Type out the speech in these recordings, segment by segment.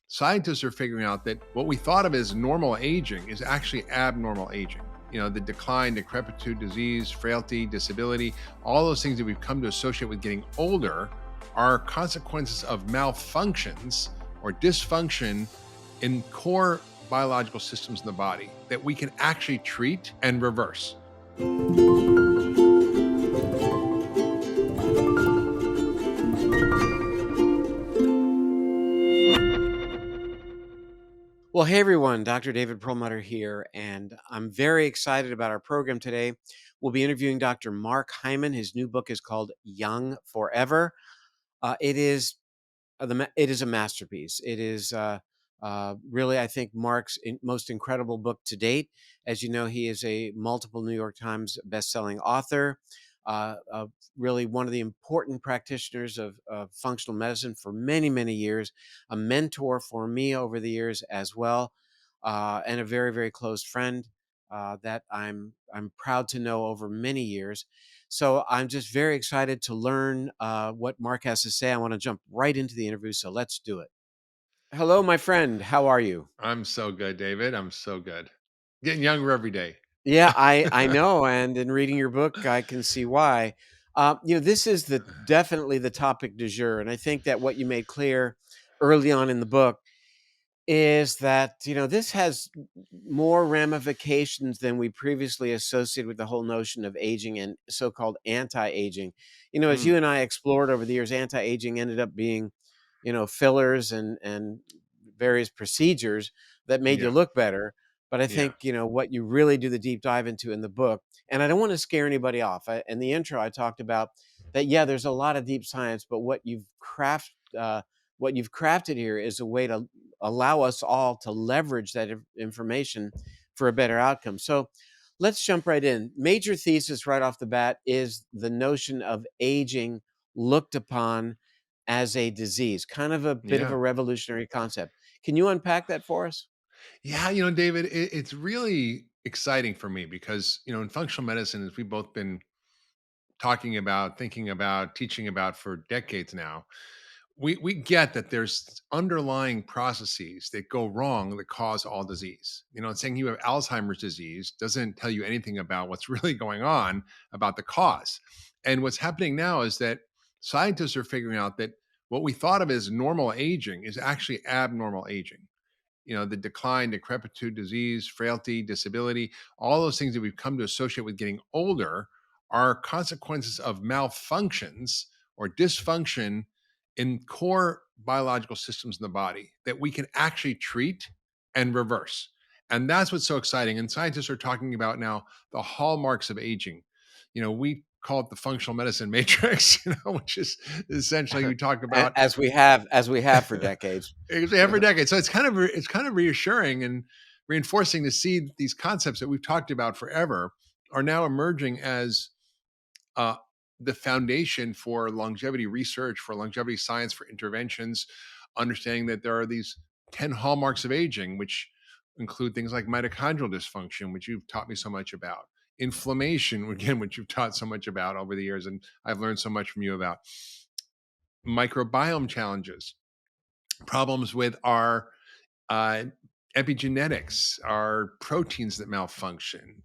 Scientists are figuring out that what we thought of as normal aging is actually abnormal aging. The decline, decrepitude, disease, frailty, disability, all those things that we've come to associate with getting older are consequences of malfunctions or dysfunction in core biological systems in the body that we can actually treat and reverse. Well, hey everyone, Dr. David Perlmutter here, and I'm very excited about our program today. We'll be interviewing Dr. Mark Hyman. His new book is called Young Forever. It is a masterpiece. It is really, I think, Mark's most incredible book to date. As you know, he is a multiple New York Times bestselling author, really one of the important practitioners of functional medicine for many, many years, a mentor for me over the years as well, and a very, very close friend that I'm proud to know over many years. So I'm just very excited to learn what Mark has to say. I want to jump right into the interview, so let's do it. Hello, my friend. How are you? I'm so good, David. I'm so good. Getting younger every day. Yeah, I know, and in reading your book, I can see why. This is definitely the topic du jour, and I think that what you made clear early on in the book is that this has more ramifications than we previously associated with the whole notion of aging and so-called anti-aging. As Mm, you and I explored over the years, anti-aging ended up being fillers and various procedures that made you yeah, look better. But I yeah. think what you really do the deep dive into in the book, and I don't want to scare anybody off. In the intro I talked about that, yeah, there's a lot of deep science, but what you've crafted here is a way to allow us all to leverage that information for a better outcome. So let's jump right in. Major thesis right off the bat is the notion of aging looked upon as a disease, kind of a bit of a Yeah. revolutionary concept. Can you unpack that for us? Yeah, David, it's really exciting for me because, in functional medicine, as we've both been talking about, thinking about, teaching about for decades now, we get that there's underlying processes that go wrong that cause all disease. And saying you have Alzheimer's disease doesn't tell you anything about what's really going on about the cause. And what's happening now is that scientists are figuring out that what we thought of as normal aging is actually abnormal aging. The decline, decrepitude, disease, frailty, disability, all those things that we've come to associate with getting older are consequences of malfunctions or dysfunction in core biological systems in the body that we can actually treat and reverse. And that's what's so exciting. And scientists are talking about now the hallmarks of aging. We call it the functional medicine matrix, which is essentially we talk about As we have for decades. every decade. So it's kind of reassuring and reinforcing to see that these concepts that we've talked about forever are now emerging as uh, the foundation for longevity research, for longevity science, for interventions. Understanding that there are these 10 hallmarks of aging, which include things like mitochondrial dysfunction, which you've taught me so much about, inflammation, again, which you've taught so much about over the years, and I've learned so much from you about microbiome challenges, problems with our uh, epigenetics, our proteins that malfunction,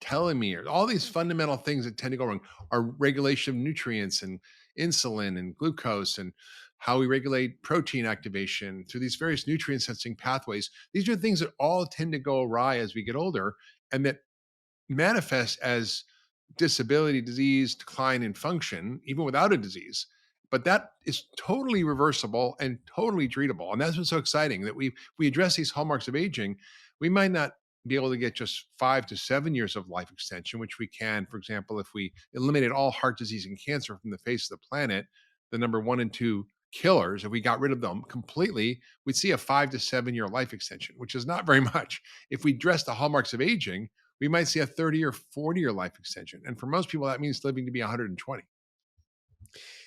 telomeres, all these fundamental things that tend to go wrong, our regulation of nutrients and insulin and glucose, and how we regulate protein activation through these various nutrient sensing pathways. These are things that all tend to go awry as we get older and that manifest as disability, disease, decline in function, even without a disease. But that is totally reversible and totally treatable. And that's what's so exciting that we address these hallmarks of aging. We might not be able to get just 5 to 7 years of life extension, which we can, for example, if we eliminated all heart disease and cancer from the face of the planet, the number one and two killers, if we got rid of them completely, we'd see a 5 to 7 year life extension, which is not very much. If we address the hallmarks of aging, we might see a 30 or 40-year life extension. And for most people, that means living to be 120.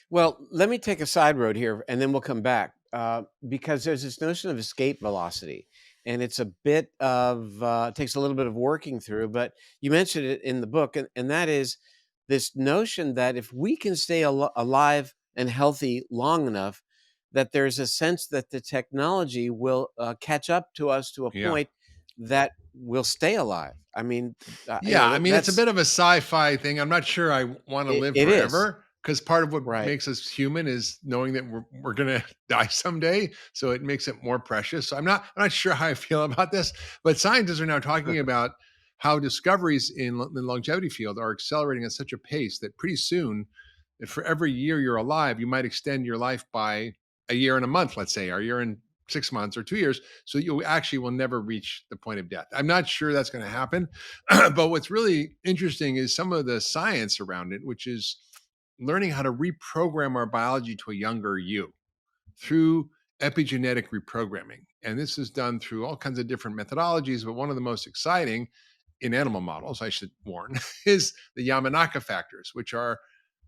Well, let me take a side road here and then we'll come back because there's this notion of escape velocity. And it's a bit of, takes a little bit of working through, but you mentioned it in the book. And that is this notion that if we can stay alive and healthy long enough, that there's a sense that the technology will catch up to us to a Yeah. point that we'll stay alive. I mean, Yeah, I mean, it's a that's bit of a sci-fi thing. I'm not sure I wanna live it is forever, because part of what right. makes us human is knowing that we're gonna die someday, so it makes it more precious. So I'm not sure how I feel about this, but scientists are now talking about how discoveries in the longevity field are accelerating at such a pace that pretty soon, if for every year you're alive, you might extend your life by a year and a month, let's say, or a year and 6 months or 2 years, so you actually will never reach the point of death. I'm not sure that's gonna happen, but what's really interesting is some of the science around it, which is learning how to reprogram our biology to a younger you through epigenetic reprogramming. And this is done through all kinds of different methodologies, but one of the most exciting in animal models, I should warn, is the Yamanaka factors, which are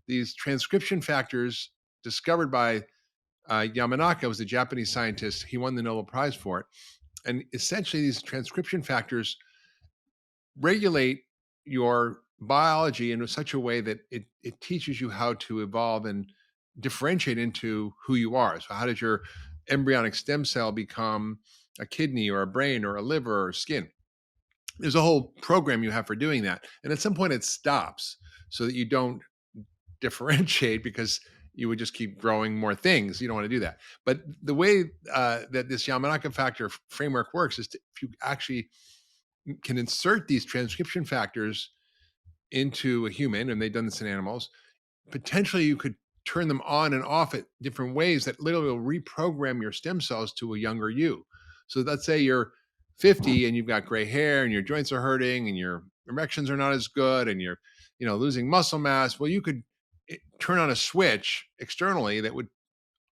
these transcription factors discovered by Yamanaka, was a Japanese scientist. He won the Nobel Prize for it. And essentially, these transcription factors regulate your biology in such a way that it teaches you how to evolve and differentiate into who you are. So, how does your embryonic stem cell become a kidney or a brain or a liver or skin? There's a whole program you have for doing that. And at some point, it stops so that you don't differentiate, because you would just keep growing more things. You don't want to do that. But the way that this Yamanaka factor framework works is if you actually can insert these transcription factors into a human, and they've done this in animals, potentially you could turn them on and off at different ways that literally will reprogram your stem cells to a younger you. So let's say you're 50 and you've got gray hair and your joints are hurting and your erections are not as good and you're, losing muscle mass. Well, you could turn on a switch externally that would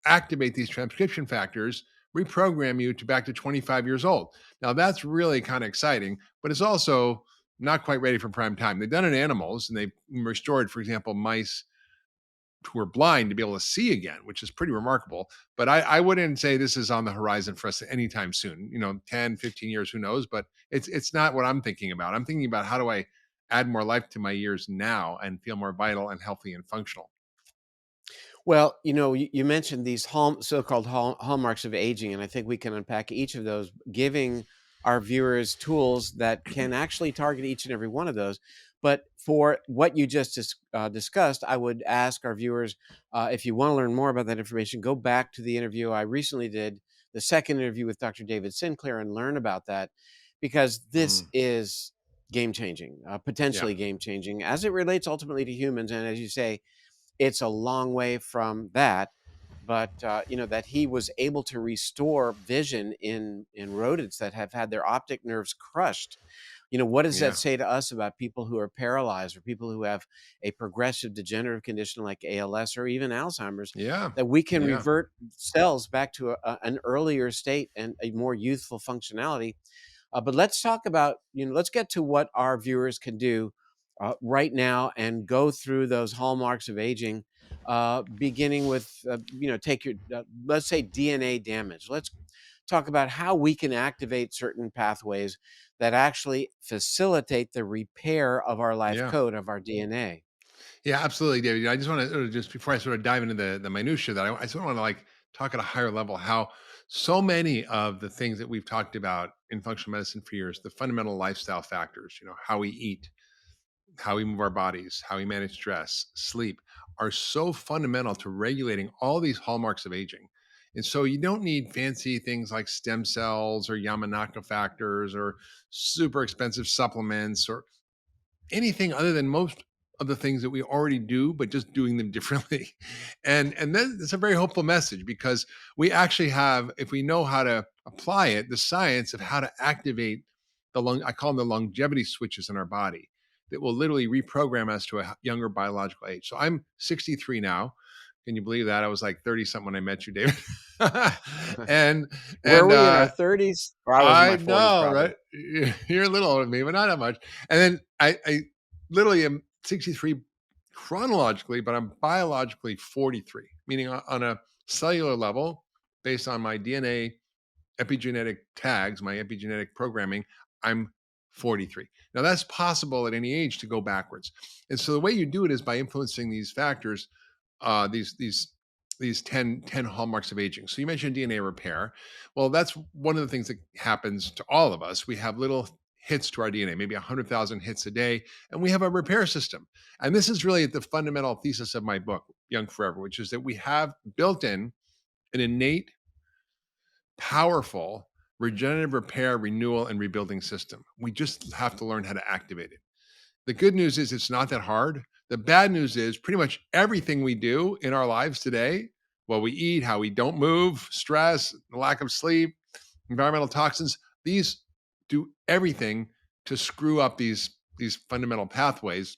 activate these transcription factors, reprogram you to back to 25 years old. Now that's really kind of exciting, but it's also not quite ready for prime time. They've done it in animals, and they've restored, for example, mice who are blind to be able to see again, which is pretty remarkable. But I wouldn't say this is on the horizon for us anytime soon. 10, 15 years, who knows? But it's not what I'm thinking about. I'm thinking about how do I add more life to my years now and feel more vital and healthy and functional. Well, you mentioned these so-called hallmarks of aging, and I think we can unpack each of those, giving our viewers tools that can actually target each and every one of those. But for what you just discussed, I would ask our viewers, if you want to learn more about that information, go back to the interview I recently did, the second interview with Dr. David Sinclair, and learn about that, because this Mm, is game changing, yeah, potentially game changing, as it relates ultimately to humans. And as you say, it's a long way from that, but, that he was able to restore vision in rodents that have had their optic nerves crushed. What does that yeah, say to us about people who are paralyzed or people who have a progressive degenerative condition like ALS or even Alzheimer's, yeah, that we can yeah, revert cells back to an earlier state and a more youthful functionality? But let's talk about, let's get to what our viewers can do right now and go through those hallmarks of aging, beginning with, take your, let's say, DNA damage. Let's talk about how we can activate certain pathways that actually facilitate the repair of our life yeah. code, of our DNA. Yeah, absolutely, David. I just want to just before I sort of dive into the minutia, that I sort of want to like talk at a higher level how so many of the things that we've talked about in functional medicine for years, the fundamental lifestyle factors, how we eat, how we move our bodies, how we manage stress, sleep, are so fundamental to regulating all these hallmarks of aging. And so you don't need fancy things like stem cells or Yamanaka factors or super expensive supplements or anything other than most of the things that we already do, but just doing them differently. And then it's a very hopeful message, because we actually have, if we know how to apply it, the science of how to activate I call them the longevity switches in our body that will literally reprogram us to a younger biological age. So I'm 63 now. Can you believe that? I was like 30 something when I met you, David. and Were and we in our 30s? Or I was in I my 40s, know, probably. right? You're a little older than me, but not that much. And then I literally am 63 chronologically, but I'm biologically 43, meaning on a cellular level, based on my DNA epigenetic tags, my epigenetic programming, I'm 43. Now that's possible at any age to go backwards. And so the way you do it is by influencing these factors, these these ten hallmarks of aging. So you mentioned DNA repair. Well, that's one of the things that happens to all of us. We have little hits to our DNA, maybe 100,000 hits a day, and we have a repair system. And this is really the fundamental thesis of my book, Young Forever, which is that we have built in an innate, powerful regenerative repair, renewal, and rebuilding system. We just have to learn how to activate it. The good news is it's not that hard. The bad news is pretty much everything we do in our lives today, what we eat, how we don't move, stress, the lack of sleep, environmental toxins, these do everything to screw up these fundamental pathways.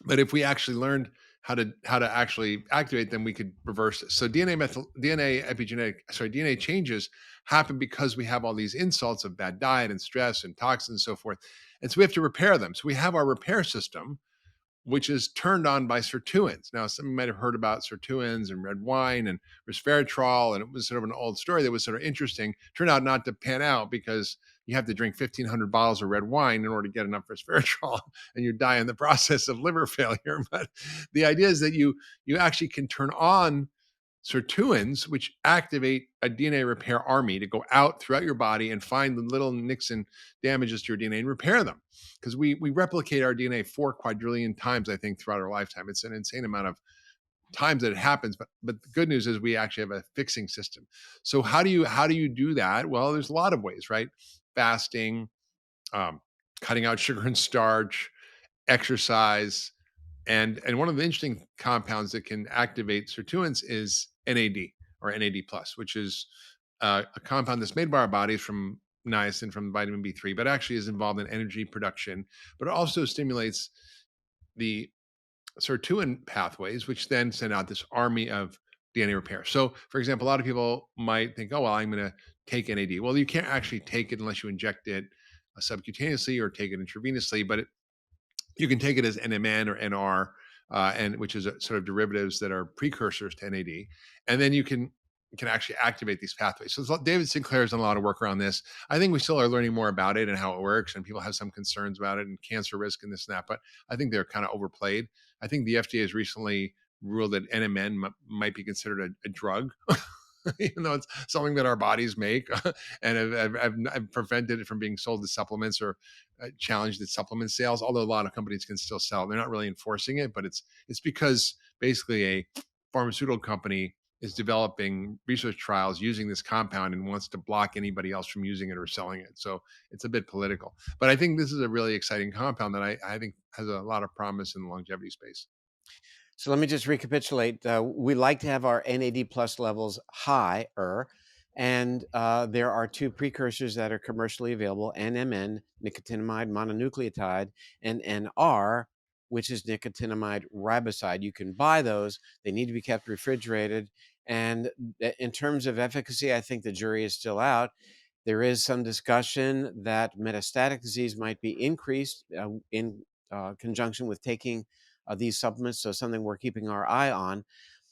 But if we actually learned how to actually activate them, we could reverse this. So DNA changes happen because we have all these insults of bad diet and stress and toxins and so forth. And so we have to repair them. So we have our repair system, which is turned on by sirtuins. Now, some of you might have heard about sirtuins and red wine and resveratrol, and it was sort of an old story that was sort of interesting. Turned out not to pan out because you have to drink 1,500 bottles of red wine in order to get enough resveratrol, and you die in the process of liver failure. But the idea is that you actually can turn on sirtuins, which activate a DNA repair army to go out throughout your body and find the little nicks and damages to your DNA and repair them. Because we replicate our DNA 4 quadrillion times, I think, throughout our lifetime. It's an insane amount of times that it happens. But the good news is we actually have a fixing system. So how do you do that? Well, there's a lot of ways, right? Fasting, um, cutting out sugar and starch, exercise, and one of the interesting compounds that can activate sirtuins is NAD or NAD plus, which is a compound that's made by our bodies from niacin from vitamin B3, but actually is involved in energy production. But it also stimulates the sirtuin pathways, which then send out this army of DNA repair. So, for example, a lot of people might think, "Oh, well, I'm going to take NAD." Well, you can't actually take it unless you inject it subcutaneously or take it intravenously, but you can take it as NMN or NR, and which is a sort of derivatives that are precursors to NAD, and then you can actually activate these pathways. So David Sinclair has done a lot of work around this. I think we still are learning more about it and how it works, and people have some concerns about it and cancer risk and this and that. But I think they're kind of overplayed. I think the FDA has recently ruled that NMN might be considered a drug. Even though it's something that our bodies make, and I've prevented it from being sold as supplements or challenged its supplement sales. Although a lot of companies can still sell, they're not really enforcing it, but it's because basically a pharmaceutical company is developing research trials using this compound and wants to block anybody else from using it or selling it. So it's a bit political, but I think this is a really exciting compound that I think has a lot of promise in the longevity space. So let me just recapitulate. We like to have our NAD plus levels higher, and there are two precursors that are commercially available: NMN, nicotinamide mononucleotide, and NR, which is nicotinamide riboside. You can buy those; they need to be kept refrigerated. And in terms of efficacy, I think the jury is still out. There is some discussion that metastatic disease might be increased in conjunction with taking these supplements, so something we're keeping our eye on.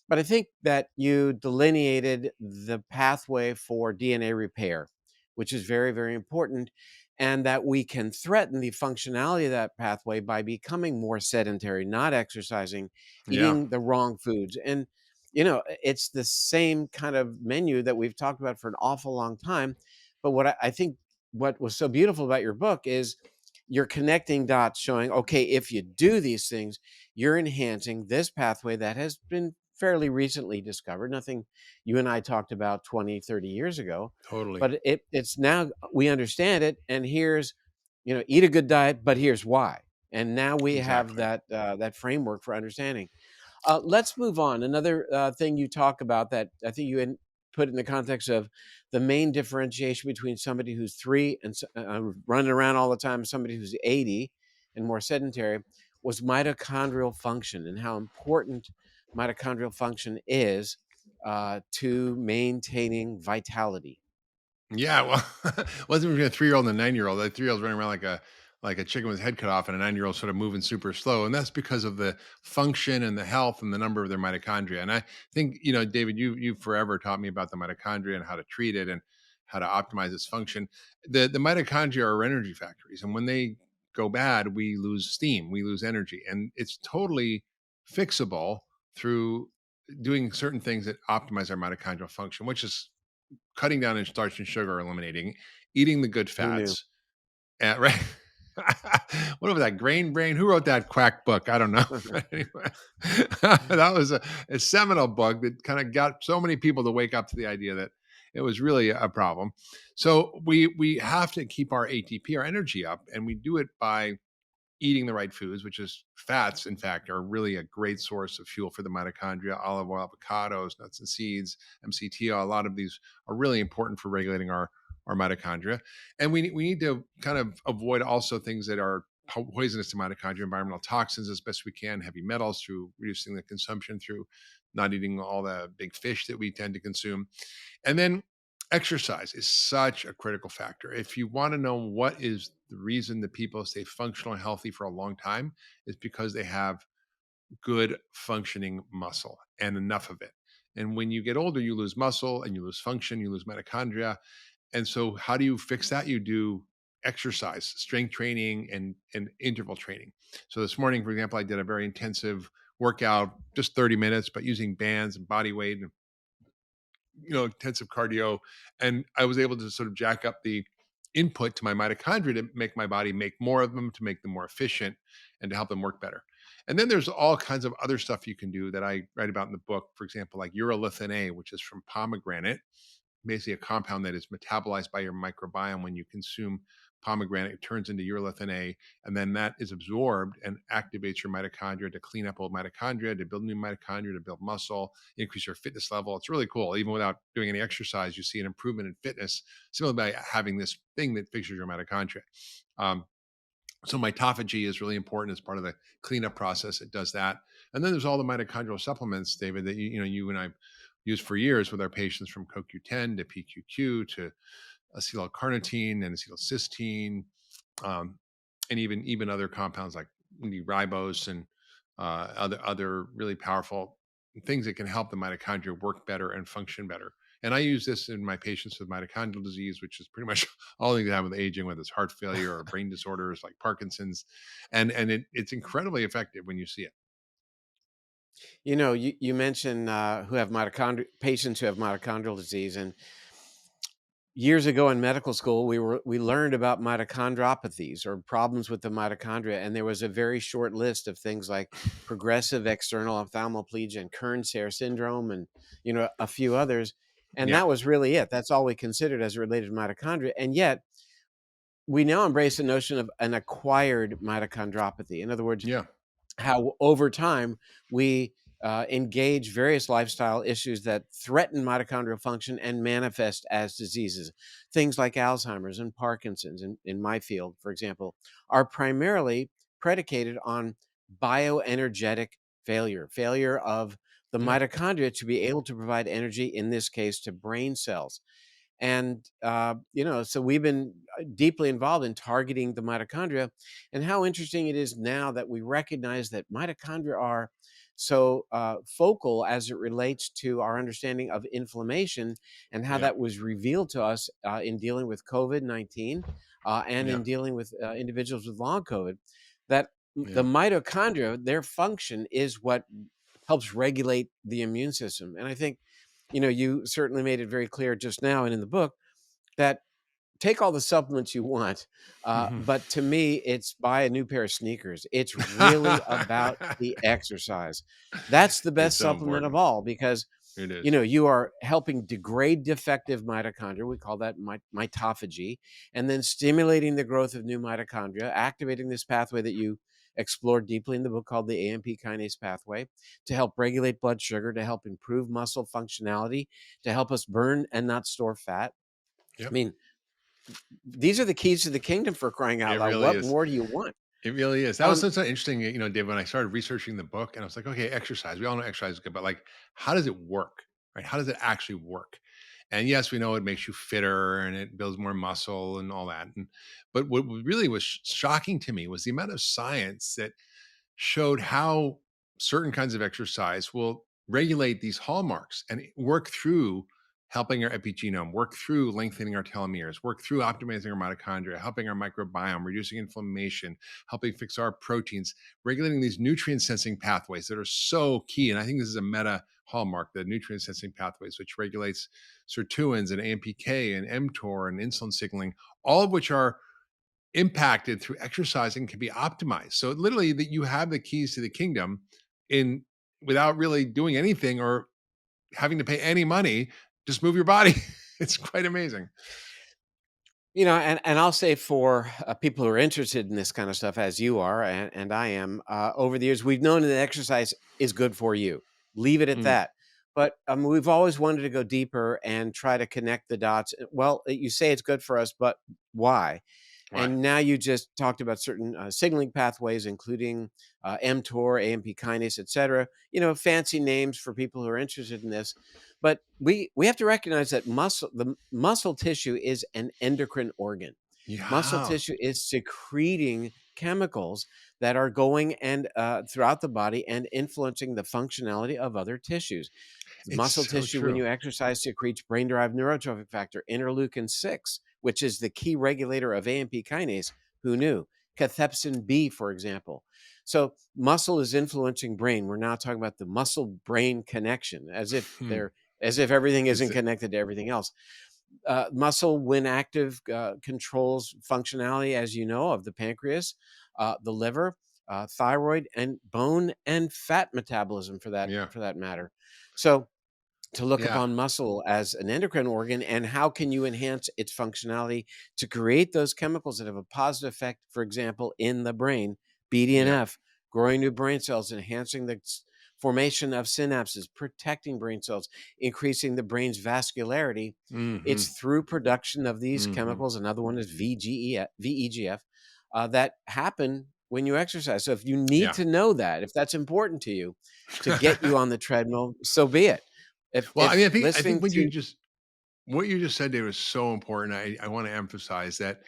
But I think that you delineated the pathway for DNA repair, which is very, very important, and that we can threaten the functionality of that pathway by becoming more sedentary, not exercising, Yeah, eating the wrong foods. And, it's the same kind of menu that we've talked about for an awful long time. But what I think what was so beautiful about your book is you're connecting dots showing, okay, if you do these things, you're enhancing this pathway that has been fairly recently discovered, nothing you and I talked about 20, 30 years ago, totally. but it's now we understand it. And here's, eat a good diet, but here's why. And now we have Exactly. that framework for understanding. Let's move on. Another thing you talk about that I think you put in the context of the main differentiation between somebody who's three and running around all the time, somebody who's 80 and more sedentary, was mitochondrial function and how important mitochondrial function is to maintaining vitality. Yeah, well, wasn't between a 3-year-old and a 9-year-old. The 3-year-old's running around like a chicken with his head cut off, and a 9-year-old sort of moving super slow, and that's because of the function and the health and the number of their mitochondria. And I think, David, you've forever taught me about the mitochondria and how to treat it and how to optimize its function. The mitochondria are energy factories, and when they go bad, we lose steam, we lose energy, and it's totally fixable through doing certain things that optimize our mitochondrial function, which is cutting down on starch and sugar, eliminating, eating the good Who knew? fats. Right. What was that? Grain Brain? Who wrote that quack book? I don't know. But anyway, that was a seminal book that kind of got so many people to wake up to the idea that it was really a problem. So we have to keep our ATP, our energy up, and we do it by eating the right foods, which is fats, in fact, are really a great source of fuel for the mitochondria. Olive oil, avocados, nuts and seeds, MCT, a lot of these are really important for regulating our mitochondria. And we need to kind of avoid also things that are poisonous to mitochondria, environmental toxins as best we can, heavy metals through reducing the consumption through not eating all the big fish that we tend to consume. And then exercise is such a critical factor. If you want to know what is the reason that people stay functional and healthy for a long time, is because they have good functioning muscle and enough of it. And when you get older, you lose muscle and you lose function, you lose mitochondria. And so, how do you fix that? You do exercise, strength training, and interval training. So, this morning, for example, I did a very intensive workout, just 30 minutes, but using bands and body weight and intensive cardio, and I was able to sort of jack up the input to my mitochondria to make my body make more of them, to make them more efficient, and to help them work better. And then there's all kinds of other stuff you can do that I write about in the book. For example, like urolithin A, which is from pomegranate, basically a compound that is metabolized by your microbiome when you consume pomegranate. It turns into urolithin A, and then that is absorbed and activates your mitochondria to clean up old mitochondria, to build new mitochondria, to build muscle, increase your fitness level. It's really cool. Even without doing any exercise, you see an improvement in fitness simply by having this thing that fixes your mitochondria. Um, so mitophagy is really important as part of the cleanup process. It does that. And then there's all the mitochondrial supplements, David, that you and I used for years with our patients, from CoQ10 to PQQ to acetylcarnitine and acetylcysteine, um, and even other compounds like ribose and other really powerful things that can help the mitochondria work better and function better. And I use this in my patients with mitochondrial disease, which is pretty much all things that have with aging, whether it's heart failure or brain disorders like Parkinson's, and it's incredibly effective when you see it. You mentioned who have patients who have mitochondrial disease, and years ago in medical school, we learned about mitochondriopathies, or problems with the mitochondria, and there was a very short list of things like progressive external ophthalmoplegia and Kern-Serre syndrome, and a few others, and Yeah, that was really it. That's all we considered as related to mitochondria, and yet we now embrace the notion of an acquired mitochondriopathy. In other words, yeah, how over time we engage various lifestyle issues that threaten mitochondrial function and manifest as diseases. Things like Alzheimer's and Parkinson's, in my field, for example, are primarily predicated on bioenergetic failure of the yeah. mitochondria to be able to provide energy, in this case, to brain cells. And, so we've been deeply involved in targeting the mitochondria. And how interesting it is now that we recognize that mitochondria are so focal as it relates to our understanding of inflammation, and how Yeah, that was revealed to us in dealing with COVID-19 and yeah, in dealing with individuals with long COVID, that the yeah. mitochondria, their function is what helps regulate the immune system. And I think, you certainly made it very clear just now and in the book that take all the supplements you want, Mhm. but to me, it's buy a new pair of sneakers. It's really about the exercise. That's the It's best so supplement of important. all, because It is. you are helping degrade defective mitochondria. We call that mitophagy, and then stimulating the growth of new mitochondria, activating this pathway that you explored deeply in the book called the AMP kinase pathway, to help regulate blood sugar, to help improve muscle functionality, to help us burn and not store fat. I Yep. mean, these are the keys to the kingdom, for crying It out loud. really What is. more do you want? It really is. That was Um, so interesting, Dave, when I started researching the book, and I was like, okay, exercise. We all know exercise is good, but like, how does it work? Right? How does it actually work? And yes, we know it makes you fitter and it builds more muscle and all that. But what really was shocking to me was the amount of science that showed how certain kinds of exercise will regulate these hallmarks and work through helping our epigenome, work through lengthening our telomeres, work through optimizing our mitochondria, helping our microbiome, reducing inflammation, helping fix our proteins, regulating these nutrient sensing pathways that are so key. And I think this is a meta Hallmark, the nutrient sensing pathways, which regulates sirtuins and AMPK and mTOR and insulin signaling, all of which are impacted through exercising, can be optimized. So literally that you have the keys to the kingdom in without really doing anything or having to pay any money, just move your body. It's quite amazing. And I'll say for people who are interested in this kind of stuff, as you are, and I am, over the years, we've known that exercise is good for you. Leave it at Mm, that. But we've always wanted to go deeper and try to connect the dots. Well, you say it's good for us, but why? right. And now you just talked about certain signaling pathways, including mTOR, AMP kinase, et cetera. Fancy names for people who are interested in this. But we have to recognize that the muscle tissue is an endocrine organ. Muscle Yeah. tissue is secreting chemicals that are going and throughout the body and influencing the functionality of other tissues. It's Muscle so tissue, when true. you exercise, secretes brain-derived neurotrophic factor, interleukin 6, which is the key regulator of AMP kinase. Who knew? Cathepsin B, for example. So muscle is influencing brain. We're now talking about the muscle-brain connection, Hmm. as if everything Is isn't it? connected to everything else. Muscle, when active, controls functionality, as you know, of the pancreas, the liver, thyroid, and bone and fat metabolism, Yeah. for that matter. So to look Yeah. upon muscle as an endocrine organ, and how can you enhance its functionality to create those chemicals that have a positive effect, for example, in the brain, Yeah. BDNF, growing new brain cells, enhancing the formation of synapses, protecting brain cells, increasing the brain's vascularity. It's Hmm. through production of these Hmm. chemicals. Another one is VEGF, that happen when you exercise. So if you need Yeah. to know that, if that's important to you, to get you on the treadmill, so be it. Well, I If mean, I think listening to what you just said there was so important. I want to emphasize that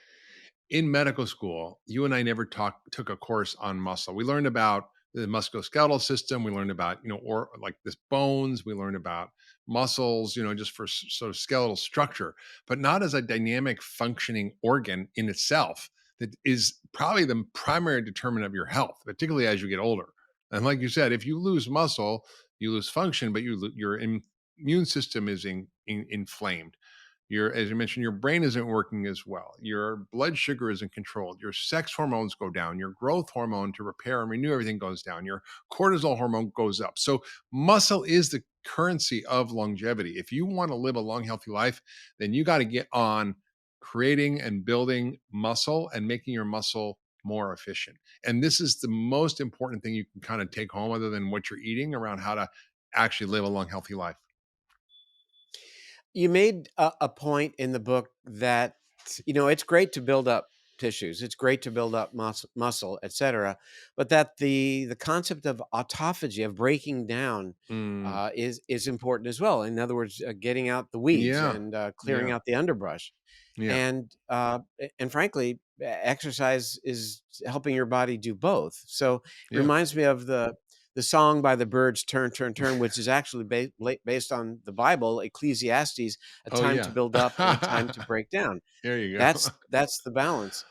in medical school, you and I never took a course on muscle. We learned about the musculoskeletal system. We learned about, or like this bones. We learned about muscles, just for sort of skeletal structure, but not as a dynamic functioning organ in itself that is probably the primary determinant of your health, particularly as you get older. And like you said, if you lose muscle, you lose function, but your immune system is inflamed. As you mentioned, your brain isn't working as well. Your blood sugar isn't controlled. Your sex hormones go down. Your growth hormone to repair and renew everything goes down. Your cortisol hormone goes up. So, muscle is the currency of longevity. If you want to live a long, healthy life, then you got to get on creating and building muscle and making your muscle more efficient. And this is the most important thing you can kind of take home, other than what you're eating, around how to actually live a long, healthy life. You made a point in the book that it's great to build up tissues, it's great to build up muscle, etc., but that the concept of autophagy, of breaking down, Mm, is important as well. In other words, getting out the weeds yeah. and clearing Yeah. out the underbrush. Yeah. And frankly, exercise is helping your body do both. So it Yeah. reminds me of the song by the Birds, "Turn, Turn, Turn," which is actually based on the Bible, Ecclesiastes, a Oh, time to yeah. build up and a time to break down. There you go. That's the balance.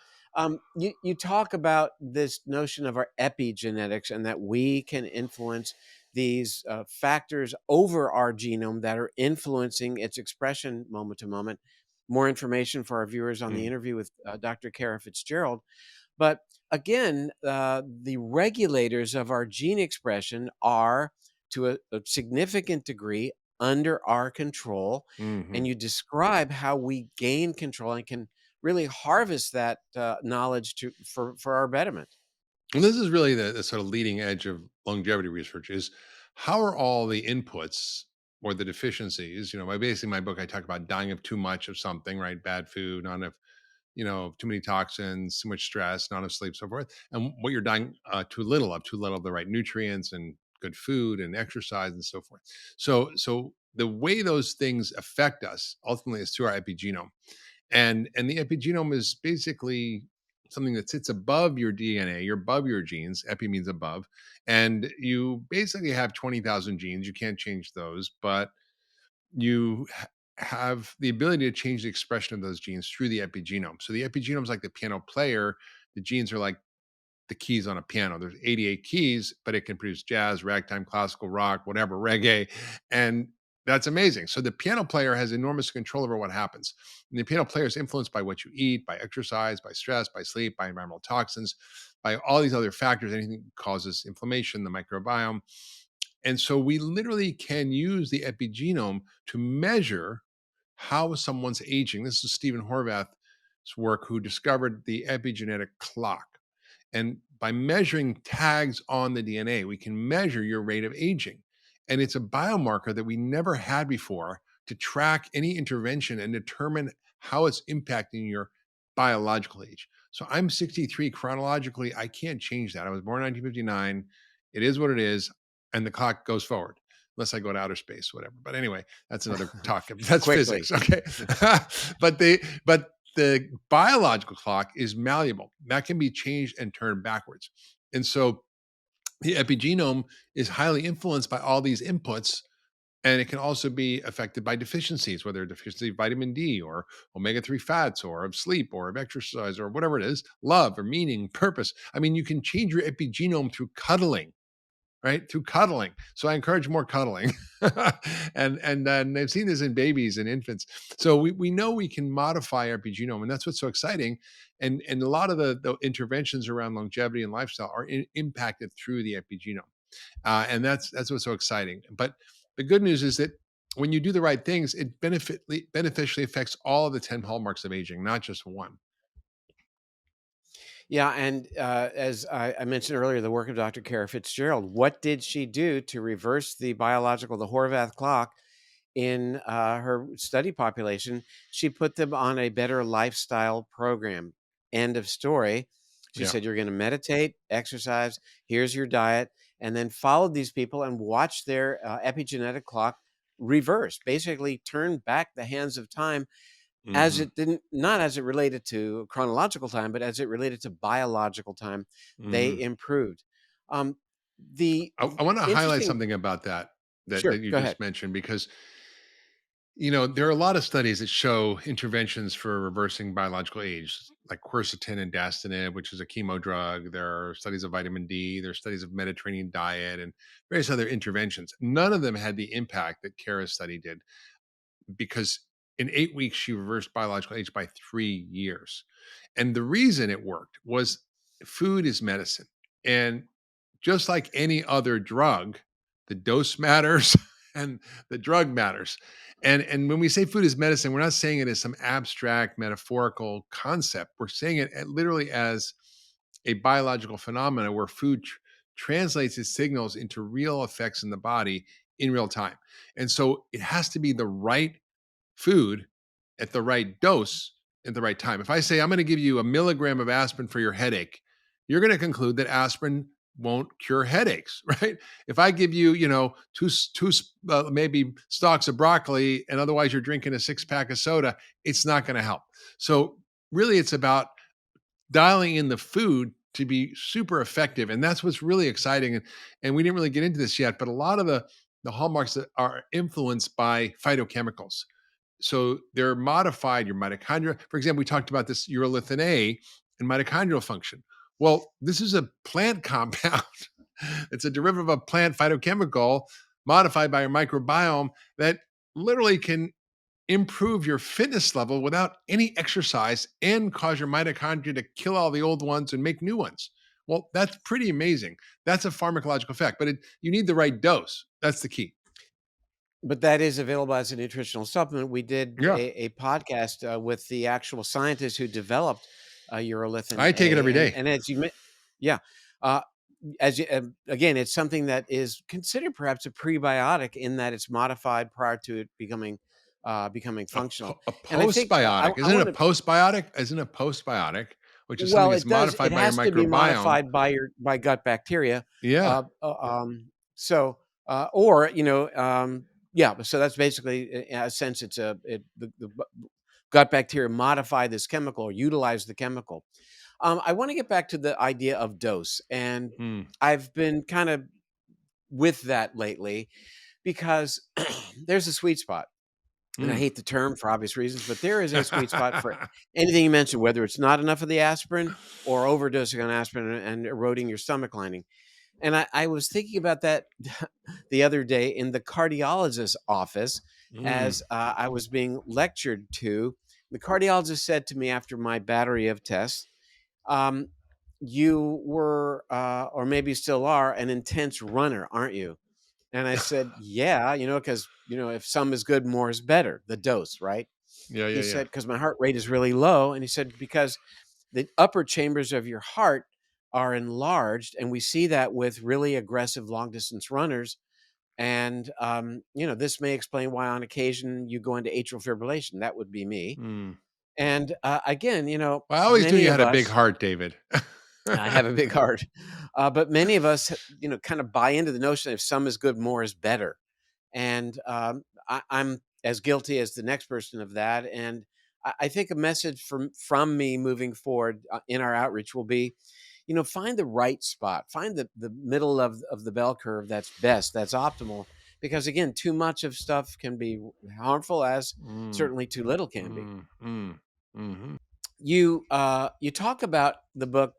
You talk about this notion of our epigenetics, and that we can influence these factors over our genome that are influencing its expression moment to moment. More information for our viewers on the Mm, interview with Dr. Kara Fitzgerald. But again, the regulators of our gene expression are, to a significant degree, under our control. And mhm. you describe how we gain control and can really harvest that knowledge for our betterment. And this is really the sort of leading edge of longevity research, is how are all the inputs or the deficiencies, by basically my book, I talk about dying of too much of something, right? Bad food, not enough, too many toxins, too much stress, not enough sleep, so forth. And what you're dying too little of the right nutrients and good food and exercise and so forth. So the way those things affect us ultimately is through our epigenome. And the epigenome is basically something that sits above your DNA, you're above your genes. Epi means above. And you basically have 20,000 genes. You can't change those, but you have the ability to change the expression of those genes through the epigenome. So the epigenome is like the piano player. The genes are like the keys on a piano. There's 88 keys, but it can produce jazz, ragtime, classical, rock, whatever, reggae. And that's amazing. So the piano player has enormous control over what happens. And the piano player is influenced by what you eat, by exercise, by stress, by sleep, by environmental toxins, by all these other factors, anything that causes inflammation, the microbiome. And so we literally can use the epigenome to measure how someone's aging. This is Stephen Horvath's work, who discovered the epigenetic clock. And by measuring tags on the DNA, we can measure your rate of aging. And it's a biomarker that we never had before to track any intervention and determine how it's impacting your biological age. So I'm 63 chronologically. I can't change that. I was born in 1959. It is what it is. And the clock goes forward unless I go to outer space, whatever. But anyway, that's another talk. That's Quickly. physics. Okay. but the biological clock is malleable. That can be changed and turned backwards. And so the epigenome is highly influenced by all these inputs. And it can also be affected by deficiencies, whether deficiency of vitamin D or omega-3 fats or of sleep or of exercise or whatever it is, love or meaning, purpose. I mean, you can change your epigenome through cuddling, right? Through cuddling. So I encourage more cuddling. and then they've seen this in babies and infants. So we know we can modify our epigenome, and that's what's so exciting. And a lot of the interventions around longevity and lifestyle are impacted through the epigenome. And that's what's so exciting. But the good news is that when you do the right things, it beneficially affects all of the 10 hallmarks of aging, not just one. Yeah, and as I mentioned earlier, the work of Dr. Kara Fitzgerald. What did she do to reverse the Horvath clock in her study population? She put them on a better lifestyle program. End of story. She Yeah. said, "You're going to meditate, exercise. Here's your diet," and then followed these people and watched their epigenetic clock reverse, basically turn back the hands of time, as Hmm. it didn't, not as it related to chronological time, but as it related to biological time. They Hmm. improved. Um, the I want to highlight interesting something about that Sure, you go ahead. just mentioned, because there are a lot of studies that show interventions for reversing biological age, like quercetin and dastanib, which is a chemo drug. There are studies of vitamin D. There are studies of Mediterranean diet and various other interventions. None of them had the impact that Kara's study did, because in 8 weeks she reversed biological age by 3 years. And the reason it worked was food is medicine. And just like any other drug, the dose matters and the drug matters. And when we say food is medicine, we're not saying it as some abstract metaphorical concept. We're saying it literally as a biological phenomena where food translates its signals into real effects in the body in real time. And so it has to be the right food at the right dose at the right time. If I say I'm going to give you a milligram of aspirin for your headache, you're going to conclude that aspirin won't cure headaches, right? If I give you, two maybe stalks of broccoli, and otherwise you're drinking a 6 pack of soda, it's not going to help. So really, it's about dialing in the food to be super effective, and that's what's really exciting. And we didn't really get into this yet, but a lot of the hallmarks that are influenced by phytochemicals. So they're modified your mitochondria. For example, we talked about this urolithin A and mitochondrial function. Well, this is a plant compound. It's a derivative of plant phytochemical modified by your microbiome that literally can improve your fitness level without any exercise and cause your mitochondria to kill all the old ones and make new ones. Well, that's pretty amazing. That's a pharmacological effect, but you need the right dose. That's the key. But that is available as a nutritional supplement. We did Yeah. a podcast with the actual scientists who developed urolithin I take it A, every day. and as yeah, uh, again, it's something that is considered perhaps a prebiotic in that it's modified prior to it becoming functional. A And I think postbiotic. I Isn't it want a to postbiotic? Isn't a postbiotic, which is something Well, that's it does. It modified by your has to be microbiome? modified by your by gut bacteria. Yeah. So, or yeah. So that's basically, in a sense, it's the gut bacteria modify this chemical or utilize the chemical. I want to get back to the idea of dose, and Mm. I've been kind of with that lately because there's a sweet spot. And I Mm. hate the term for obvious reasons, but there is a sweet spot for anything you mentioned, whether it's not enough of the aspirin or overdosing on aspirin and eroding your stomach lining. And I was thinking about that the other day in the cardiologist's office Mm. as I was being lectured to. The cardiologist said to me after my battery of tests, um, "You were, or maybe still are, an intense runner, aren't you?" And I said, "Yeah, because if some is good, more is better. The dose, right?" Yeah, yeah, He yeah. said, "Because my heart rate is really low," and he said, "Because the upper chambers of your heart are enlarged, and we see that with really aggressive long distance runners. And this may explain why on occasion you go into atrial fibrillation. That would be me. Mm. And again, Well, I always knew many you of had a big us, heart, David. I have a big heart, but many of us, kind of buy into the notion that if some is good, more is better. And I'm as guilty as the next person of that. And I think a message from me moving forward in our outreach will be, find the right spot, find the middle of the bell curve that's best, that's optimal. Because again, too much of stuff can be harmful, as Mm, certainly too little can be. mm, mm, mhm. You talk about the book,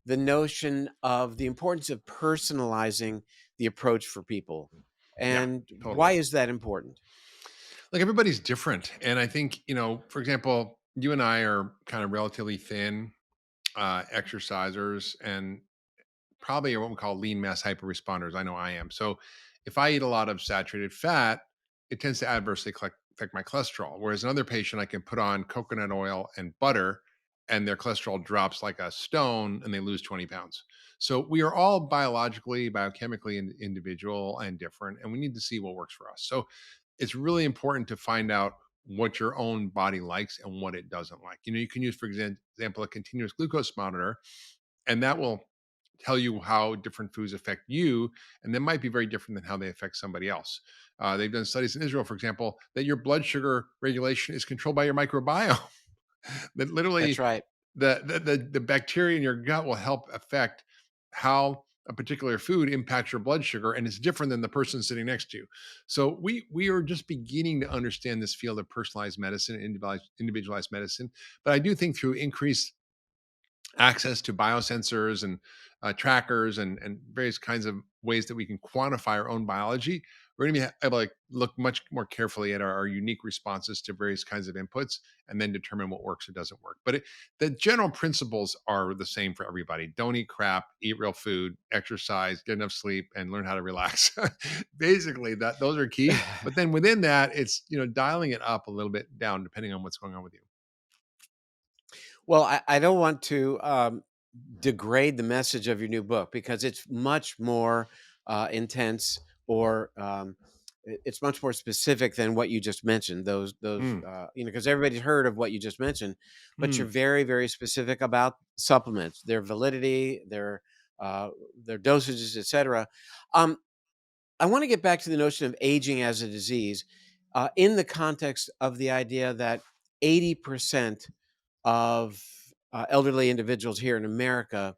the notion of the importance of personalizing the approach for people. Yeah, And why totally. is that important? Like, everybody's different, and I think, for example, you and I are kind of relatively thin, exercisers, and probably are what we call lean mass hyperresponders. I know I am. So if I eat a lot of saturated fat, it tends to adversely affect my cholesterol. Whereas another patient, I can put on coconut oil and butter, and their cholesterol drops like a stone and they lose 20 pounds. So we are all biologically, biochemically individual and different, and we need to see what works for us. So it's really important to find out what your own body likes and what it doesn't like. You can use, for example, a continuous glucose monitor, and that will tell you how different foods affect you, and they might be very different than how they affect somebody else. They've done studies in Israel, for example, that your blood sugar regulation is controlled by your microbiome. That That's literally right. the bacteria in your gut will help affect how a particular food impacts your blood sugar, and it's different than the person sitting next to you. So we are just beginning to understand this field of personalized medicine, individualized medicine. But I do think through increased access to biosensors and trackers and various kinds of ways that we can quantify our own biology, we're going to be able to look much more carefully at our unique responses to various kinds of inputs and then determine what works or doesn't work. But the general principles are the same for everybody. Don't eat crap, eat real food, exercise, get enough sleep, and learn how to relax. Basically, that those are key. But then within that, it's dialing it up a little bit down depending on what's going on with you. Well, I don't want to degrade the message of your new book, because it's much more intense, or it's much more specific than what you just mentioned. Those Mm, because everybody's heard of what you just mentioned, but you're mm. very, very specific about supplements, their validity, uh, their dosages, etc. Um, I want to get back to the notion of aging as a disease, in the context of the idea that 80% of elderly individuals here in America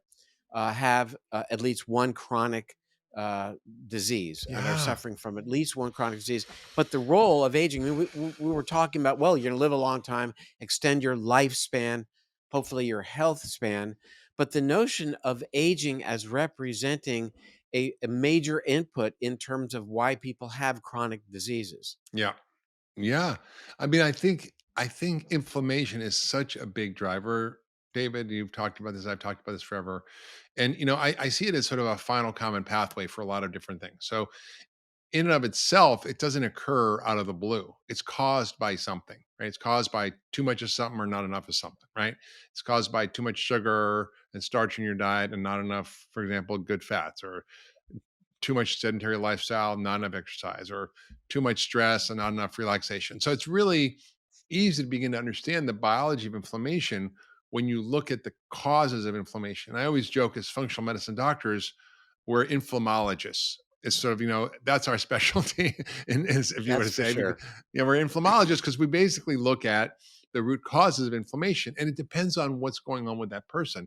have at least one chronic uh, disease, and are Yeah. suffering from at least one chronic disease. But the role of aging, I mean, we were talking about, well, you're going to live a long time, extend your lifespan, hopefully your health span. But the notion of aging as representing a major input in terms of why people have chronic diseases. Yeah. Yeah. I mean, I think inflammation is such a big driver, David. You've talked about this, I've talked about this forever. And I see it as sort of a final common pathway for a lot of different things. So in and of itself, it doesn't occur out of the blue. It's caused by something, right? It's caused by too much of something or not enough of something, right? It's caused by too much sugar and starch in your diet and not enough, for example, good fats, or too much sedentary lifestyle, not enough exercise, or too much stress and not enough relaxation. So it's really easy to begin to understand the biology of inflammation when you look at the causes of inflammation. I always joke as functional medicine doctors, we're inflammologists. It's sort of, that's our specialty, if you were That's to for say, because, sure. we're inflammologists because we basically look at the root causes of inflammation, and it depends on what's going on with that person.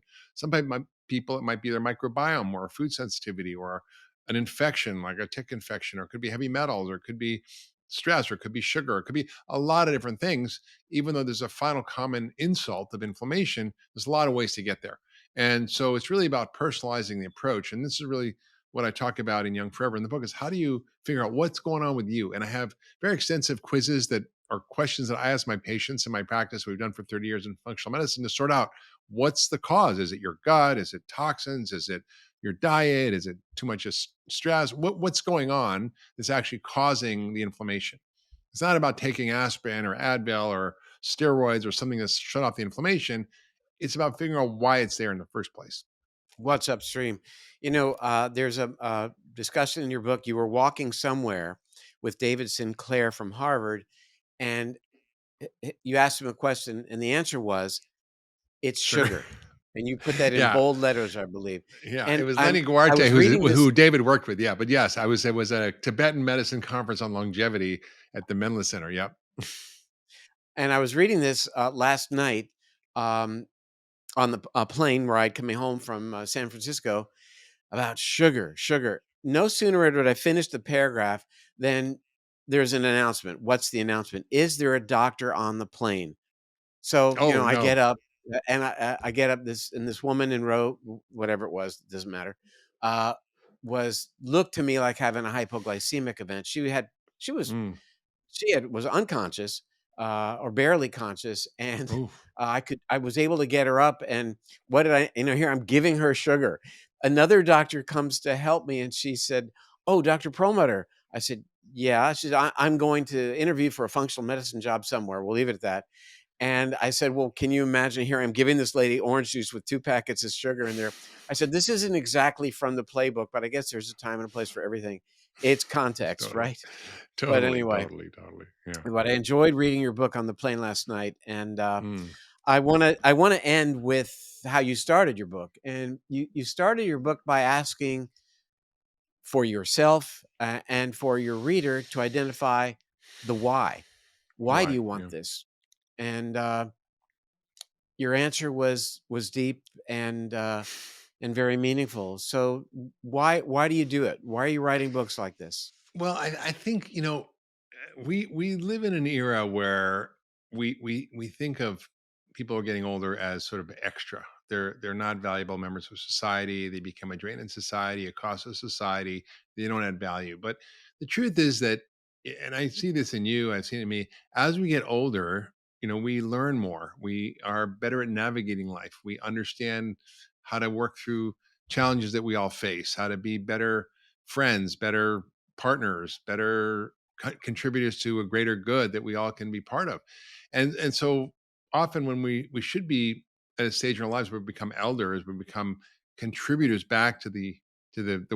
People, it might be their microbiome or food sensitivity or an infection like a tick infection, or it could be heavy metals, or it could be stress, or it could be sugar, it could be a lot of different things. Even though there's a final common insult of inflammation, there's a lot of ways to get there. And so it's really about personalizing the approach. And this is really what I talk about in Young Forever in the book, is how do you figure out what's going on with you? And I have very extensive quizzes that are questions that I ask my patients in my practice, we've done for 30 years in functional medicine, to sort out what's the cause. Is it your gut? Is it toxins? Is it your diet? Is it too much stress? What's going on that's actually causing the inflammation? It's not about taking aspirin or Advil or steroids or something that's shut off the inflammation. It's about figuring out why it's there in the first place. What's upstream? There's a discussion in your book. You were walking somewhere with David Sinclair from Harvard, and you asked him a question, and the answer was, "It's Sure. sugar." And you put that in Yeah. bold letters, I believe. Yeah. It And was Lenny I Guarte was reading this, who David worked with. Yeah. But yes, it was a Tibetan medicine conference on longevity at the Menla Center. Yep. and I was reading this last night um, on the plane ride coming home from San Francisco about sugar. Sugar. No sooner did I finish the paragraph than there's an announcement. What's the announcement? Is there a doctor on the plane? So, Oh, I no. get up, and I get up, this woman in row whatever it was, doesn't matter, uh, was looked to me like having a hypoglycemic event. She was Mm. was unconscious, or barely conscious, and, Oof. I was able to get her up, and what did here I'm giving her sugar. Another doctor comes to help me, and she said, "Oh, Dr. Perlmutter." I said, "Yeah." She said, I'm going to interview for a functional medicine job somewhere. We'll leave it at that." And I said, "Well, can you imagine, here I'm giving this lady orange juice with 2 packets of sugar in there." I said, "This isn't exactly from the playbook, but I guess there's a time and a place for everything. It's context, Totally. right?" But Totally. anyway, Totally. Totally. Yeah. but I enjoyed reading your book on the plane last night, and, Mm. I wanna end with how you started your book, and you started your book by asking for yourself, and for your reader to identify the why. Why do Why? you want Yeah. this? And, your answer was deep and very meaningful. So, why do you do it? Why are you writing books like this? Well, I think, we live in an era where we think of people who are getting older as sort of extra. They're not valuable members of society. They become a drain in society, a cost of society. They don't add value. But the truth is that, and I see this in you, I've seen it in me. As we get older, we learn more. We are better at navigating life. We understand how to work through challenges that we all face. How to be better friends, better partners, better contributors to a greater good that we all can be part of. And so often when we should be at a stage in our lives where we become elders, we become contributors back to the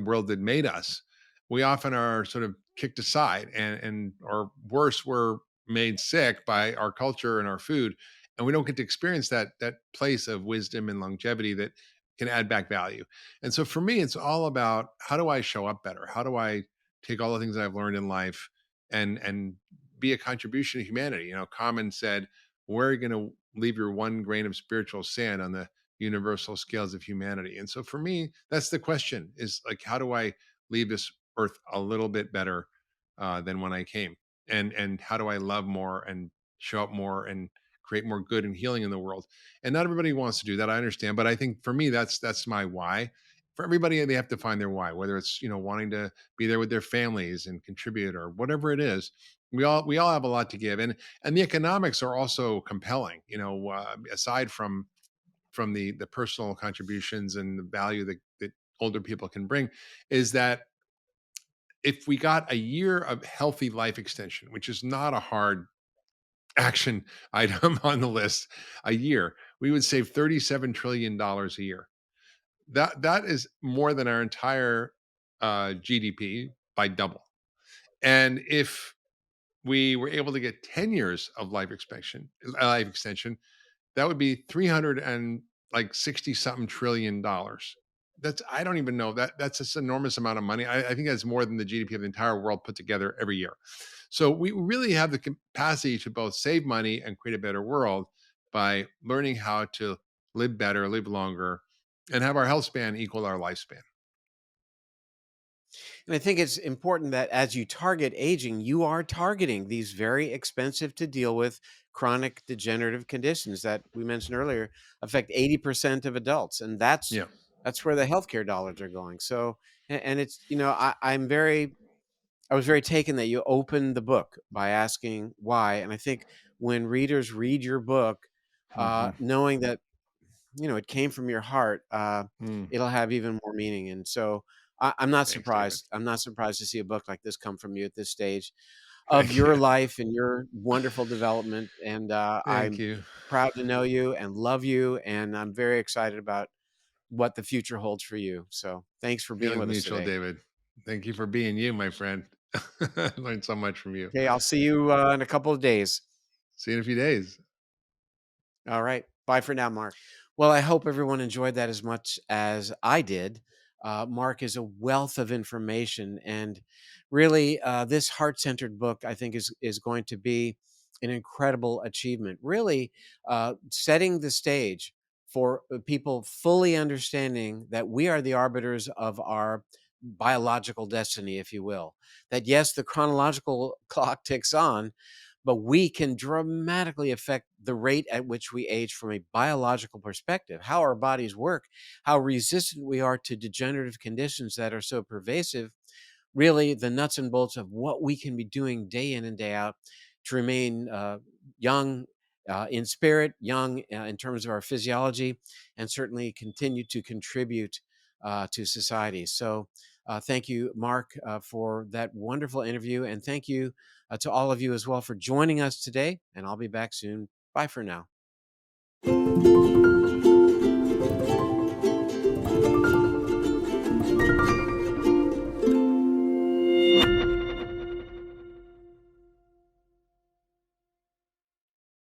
world that made us, we often are sort of kicked aside, and or worse, we're made sick by our culture and our food, and we don't get to experience that place of wisdom and longevity that can add back value. And so for me, it's all about, how do I show up better? How do I take all the things that I've learned in life and be a contribution to humanity? Common said, "Where are you going to leave your one grain of spiritual sand on the universal scales of humanity?" And so for me, that's the question: is like, how do I leave this earth a little bit better than when I came? And how do I love more and show up more and create more good and healing in the world? And not everybody wants to do that, I understand, but I think for me, that's my why. For everybody, they have to find their why, whether it's wanting to be there with their families and contribute, or whatever it is. We all have a lot to give, and the economics are also compelling. Aside from the personal contributions and the value that older people can bring, is that if we got a year of healthy life extension, which is not a hard action item on the list, a year, we would save $37 trillion a year. That is more than our entire GDP by double. And if we were able to get 10 years of life extension, that would be 300 and like 60 something $1 trillion. That's, I don't even know, that's this enormous amount of money. I think that's more than the GDP of the entire world put together every year. So we really have the capacity to both save money and create a better world by learning how to live better, live longer, and have our health span equal our lifespan. And I think it's important that as you target aging, you are targeting these very expensive to deal with chronic degenerative conditions that we mentioned earlier affect 80% of adults. And Yeah. that's where the healthcare dollars are going. So, and it's, I was very taken that you opened the book by asking why. And I think when readers read your book, Hmm. knowing that it came from your heart, Mm. it'll have even more meaning. And so I'm not Thanks, David. surprised. I'm not surprised to see a book like this come from you at this stage of Thank your you. life and your wonderful development. And Thank I'm you. proud to know you and love you. And I'm very excited about what the future holds for you. So thanks for being Feeling with us mutual, today. David. Thank you for being you, my friend. I learned so much from you. Okay, I'll see you in a couple of days. See you in a few days. All right. Bye for now, Mark. Well, I hope everyone enjoyed that as much as I did. Mark is a wealth of information, and really, this heart-centered book, I think, is going to be an incredible achievement. Really, setting the stage for people fully understanding that we are the arbiters of our biological destiny, if you will. That yes, the chronological clock ticks on, but we can dramatically affect the rate at which we age from a biological perspective, how our bodies work, how resistant we are to degenerative conditions that are so pervasive, really the nuts and bolts of what we can be doing day in and day out to remain young in spirit, young in terms of our physiology, and certainly continue to contribute to society. So, thank you, Mark, for that wonderful interview. And thank you to all of you as well for joining us today. And I'll be back soon. Bye for now.